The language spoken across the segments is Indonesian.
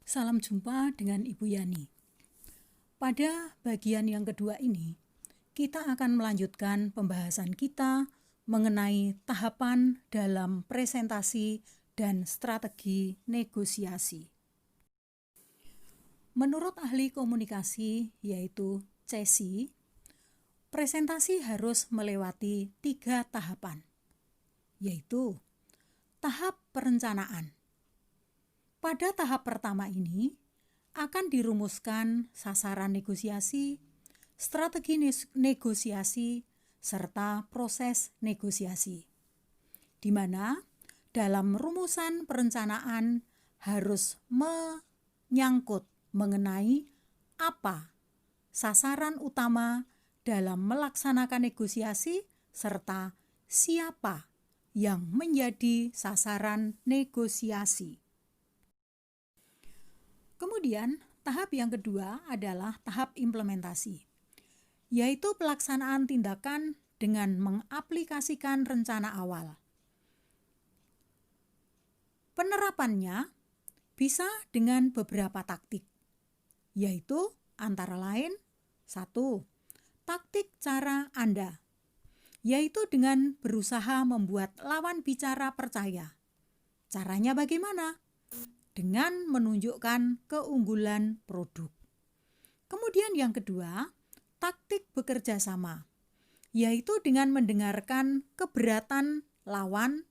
Salam jumpa dengan Ibu Yani. Pada bagian yang kedua ini, kita akan melanjutkan pembahasan kita mengenai tahapan dalam presentasi dan strategi negosiasi. Menurut ahli komunikasi yaitu Cesi, presentasi harus melewati 3 tahapan, yaitu tahap perencanaan. Pada tahap pertama ini akan dirumuskan sasaran negosiasi, strategi negosiasi, serta proses negosiasi, di mana dalam rumusan perencanaan harus menyangkut mengenai apa sasaran utama dalam melaksanakan negosiasi serta siapa yang menjadi sasaran negosiasi. Kemudian, tahap yang kedua adalah tahap implementasi, yaitu pelaksanaan tindakan dengan mengaplikasikan rencana awal. Penerapannya bisa dengan beberapa taktik, yaitu antara lain 1. Taktik cara Anda, yaitu dengan berusaha membuat lawan bicara percaya. Caranya bagaimana? Dengan menunjukkan keunggulan produk. Kemudian yang kedua, taktik bekerja sama, yaitu dengan mendengarkan keberatan lawan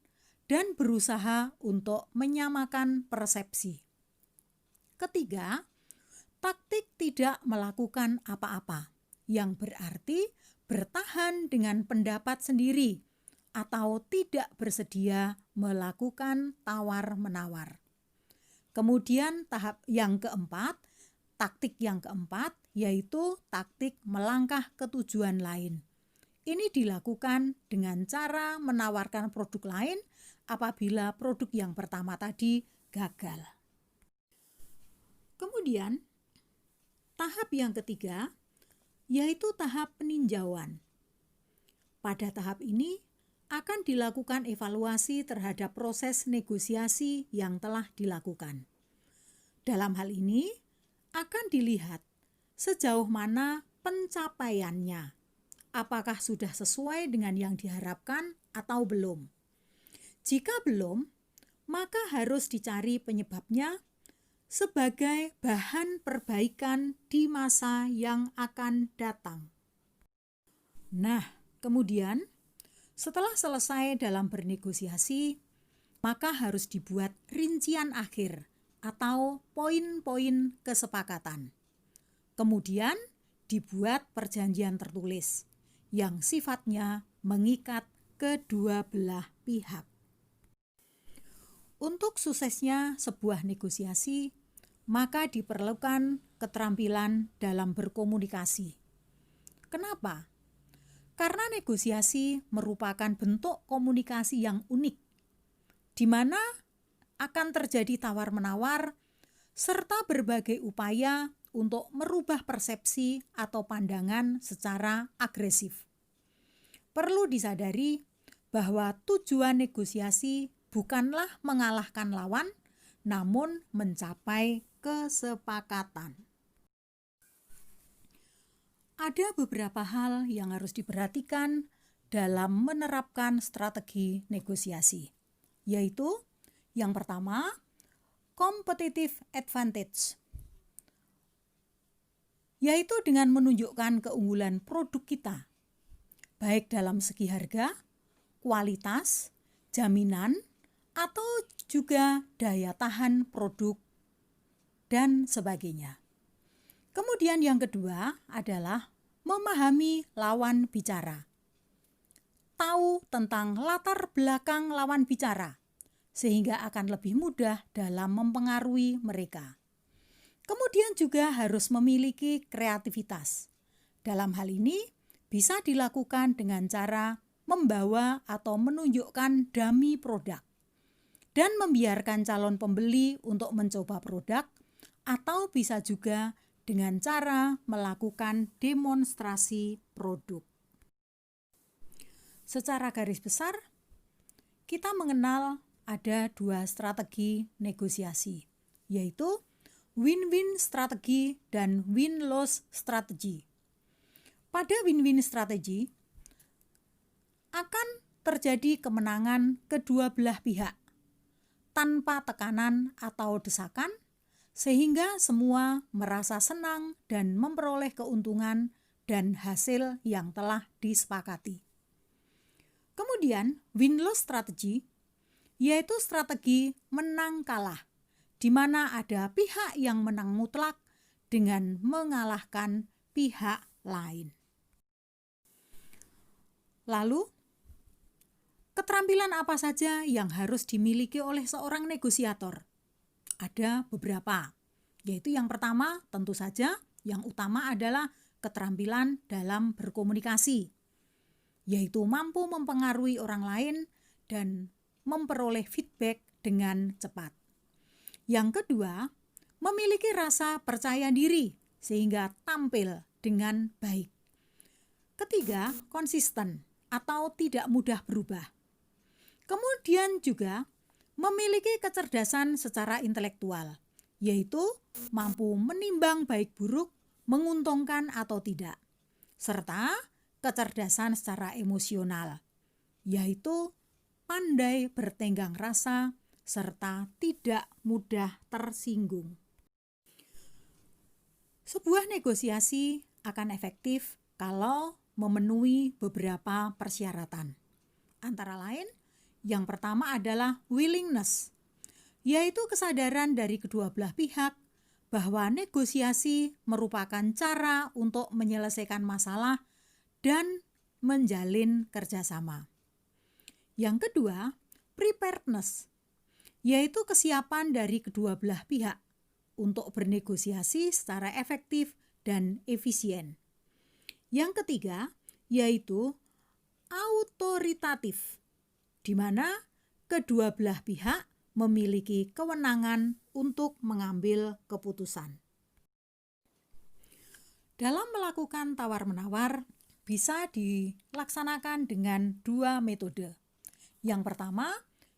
dan berusaha untuk menyamakan persepsi. Ketiga, taktik tidak melakukan apa-apa, yang berarti bertahan dengan pendapat sendiri atau tidak bersedia melakukan tawar-menawar. Kemudian taktik yang keempat yaitu taktik melangkah ke tujuan lain. Ini dilakukan dengan cara menawarkan produk lain apabila produk yang pertama tadi gagal. Kemudian tahap yang ketiga yaitu tahap peninjauan. Pada tahap ini akan dilakukan evaluasi terhadap proses negosiasi yang telah dilakukan. Dalam hal ini akan dilihat sejauh mana pencapaiannya, apakah sudah sesuai dengan yang diharapkan atau belum. Jika belum, maka harus dicari penyebabnya sebagai bahan perbaikan di masa yang akan datang. Nah, kemudian setelah selesai dalam bernegosiasi, maka harus dibuat rincian akhir atau poin-poin kesepakatan. Kemudian dibuat perjanjian tertulis yang sifatnya mengikat kedua belah pihak. Untuk suksesnya sebuah negosiasi, maka diperlukan keterampilan dalam berkomunikasi. Kenapa? Karena negosiasi merupakan bentuk komunikasi yang unik, di mana akan terjadi tawar-menawar serta berbagai upaya untuk merubah persepsi atau pandangan secara agresif. Perlu disadari bahwa tujuan negosiasi bukanlah mengalahkan lawan, namun mencapai kesepakatan. Ada beberapa hal yang harus diperhatikan dalam menerapkan strategi negosiasi, yaitu yang pertama, competitive advantage, yaitu dengan menunjukkan keunggulan produk kita, baik dalam segi harga, kualitas, jaminan, atau juga daya tahan produk, dan sebagainya. Kemudian yang kedua adalah memahami lawan bicara. Tahu tentang latar belakang lawan bicara, sehingga akan lebih mudah dalam mempengaruhi mereka. Kemudian juga harus memiliki kreativitas. Dalam hal ini bisa dilakukan dengan cara membawa atau menunjukkan dummy produk dan membiarkan calon pembeli untuk mencoba produk, atau bisa juga dengan cara melakukan demonstrasi produk. Secara garis besar, kita mengenal ada 2 strategi negosiasi, yaitu win-win strategi dan win-loss strategi. Pada win-win strategi akan terjadi kemenangan kedua belah pihak tanpa tekanan atau desakan, sehingga semua merasa senang dan memperoleh keuntungan dan hasil yang telah disepakati. Kemudian win-loss strategi yaitu strategi menang kalah, di mana ada pihak yang menang mutlak dengan mengalahkan pihak lain. Lalu, keterampilan apa saja yang harus dimiliki oleh seorang negosiator? Ada beberapa, yaitu yang pertama tentu saja yang utama adalah keterampilan dalam berkomunikasi, yaitu mampu mempengaruhi orang lain dan memperoleh feedback dengan cepat. Yang kedua, memiliki rasa percaya diri sehingga tampil dengan baik. Ketiga, konsisten atau tidak mudah berubah. Kemudian juga memiliki kecerdasan secara intelektual, yaitu mampu menimbang baik buruk, menguntungkan atau tidak, serta kecerdasan secara emosional, yaitu pandai bertenggang rasa serta tidak mudah tersinggung. Sebuah negosiasi akan efektif kalau memenuhi beberapa persyaratan. Antara lain, yang pertama adalah willingness, yaitu kesadaran dari kedua belah pihak bahwa negosiasi merupakan cara untuk menyelesaikan masalah dan menjalin kerjasama. Yang kedua, preparedness, yaitu kesiapan dari kedua belah pihak untuk bernegosiasi secara efektif dan efisien. Yang ketiga, yaitu autoritatif, di mana kedua belah pihak memiliki kewenangan untuk mengambil keputusan. Dalam melakukan tawar-menawar bisa dilaksanakan dengan dua metode. Yang pertama,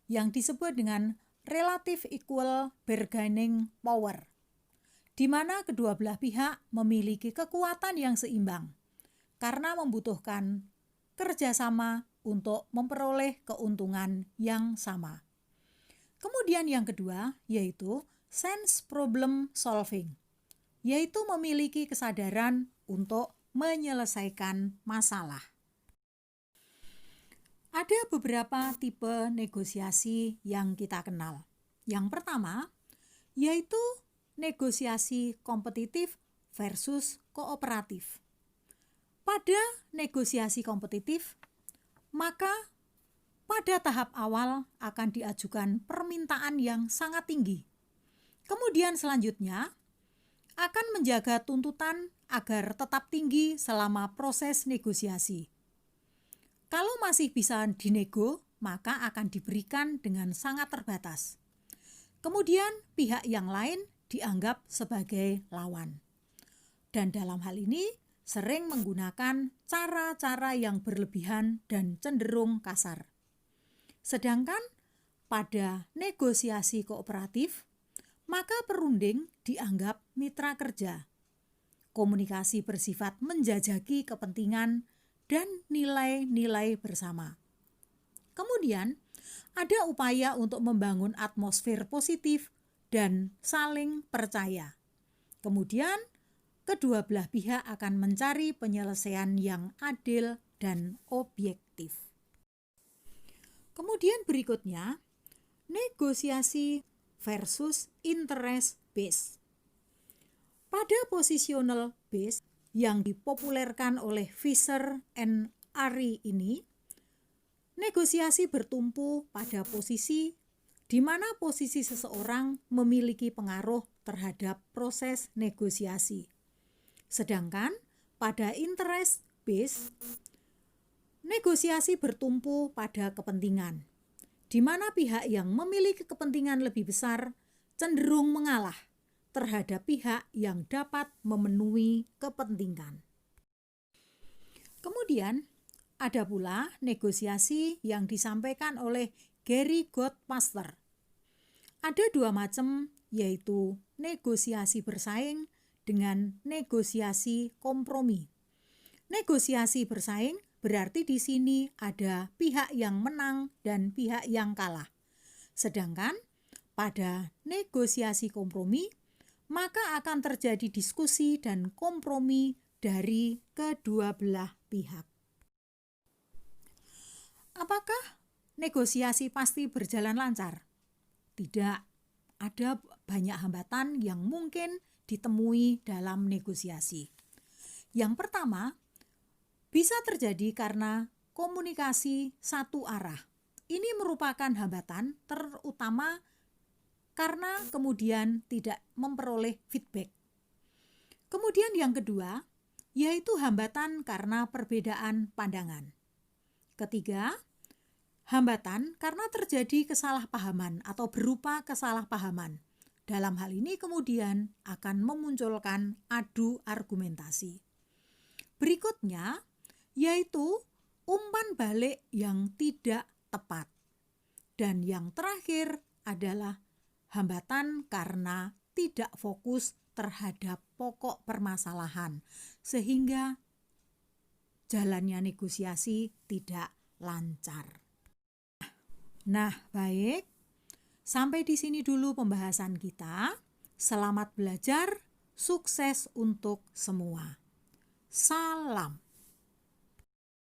yang disebut dengan relative equal bargaining power, di mana kedua belah pihak memiliki kekuatan yang seimbang karena membutuhkan kerjasama untuk memperoleh keuntungan yang sama. Kemudian yang kedua yaitu sense problem solving, yaitu memiliki kesadaran untuk menyelesaikan masalah. Ada beberapa tipe negosiasi yang kita kenal. Yang pertama yaitu negosiasi kompetitif versus kooperatif. Pada negosiasi kompetitif, maka pada tahap awal akan diajukan permintaan yang sangat tinggi. Kemudian selanjutnya akan menjaga tuntutan agar tetap tinggi selama proses negosiasi. Kalau masih bisa dinego, maka akan diberikan dengan sangat terbatas. Kemudian pihak yang lain dianggap sebagai lawan. Dan dalam hal ini sering menggunakan cara-cara yang berlebihan dan cenderung kasar. Sedangkan pada negosiasi kooperatif, maka perunding dianggap mitra kerja. Komunikasi bersifat menjajaki kepentingan dan nilai-nilai bersama. Kemudian, ada upaya untuk membangun atmosfer positif dan saling percaya. Kemudian, kedua belah pihak akan mencari penyelesaian yang adil dan objektif. Kemudian berikutnya, negosiasi versus interest based. Pada positional based yang dipopulerkan oleh Fisher and Ari ini, negosiasi bertumpu pada posisi di mana posisi seseorang memiliki pengaruh terhadap proses negosiasi. Sedangkan pada interest based, negosiasi bertumpu pada kepentingan, di mana pihak yang memiliki kepentingan lebih besar cenderung mengalah terhadap pihak yang dapat memenuhi kepentingan. Kemudian ada pula negosiasi yang disampaikan oleh Gary Goldmaster. Ada dua macam, yaitu negosiasi bersaing dengan negosiasi kompromi. Negosiasi bersaing berarti di sini ada pihak yang menang dan pihak yang kalah. Sedangkan pada negosiasi kompromi, maka akan terjadi diskusi dan kompromi dari kedua belah pihak. Apakah negosiasi pasti berjalan lancar? Tidak. Ada banyak hambatan yang mungkin ditemui dalam negosiasi. Yang pertama, bisa terjadi karena komunikasi satu arah. Ini merupakan hambatan terutama karena kemudian tidak memperoleh feedback. Kemudian yang kedua, yaitu hambatan karena perbedaan pandangan. Ketiga, hambatan karena terjadi kesalahpahaman atau berupa kesalahpahaman. Dalam hal ini kemudian akan memunculkan adu argumentasi. Berikutnya, yaitu umpan balik yang tidak tepat. Dan yang terakhir adalah hambatan karena tidak fokus terhadap pokok permasalahan, sehingga jalannya negosiasi tidak lancar. Nah, baik. Sampai di sini dulu pembahasan kita. Selamat belajar, sukses untuk semua. Salam.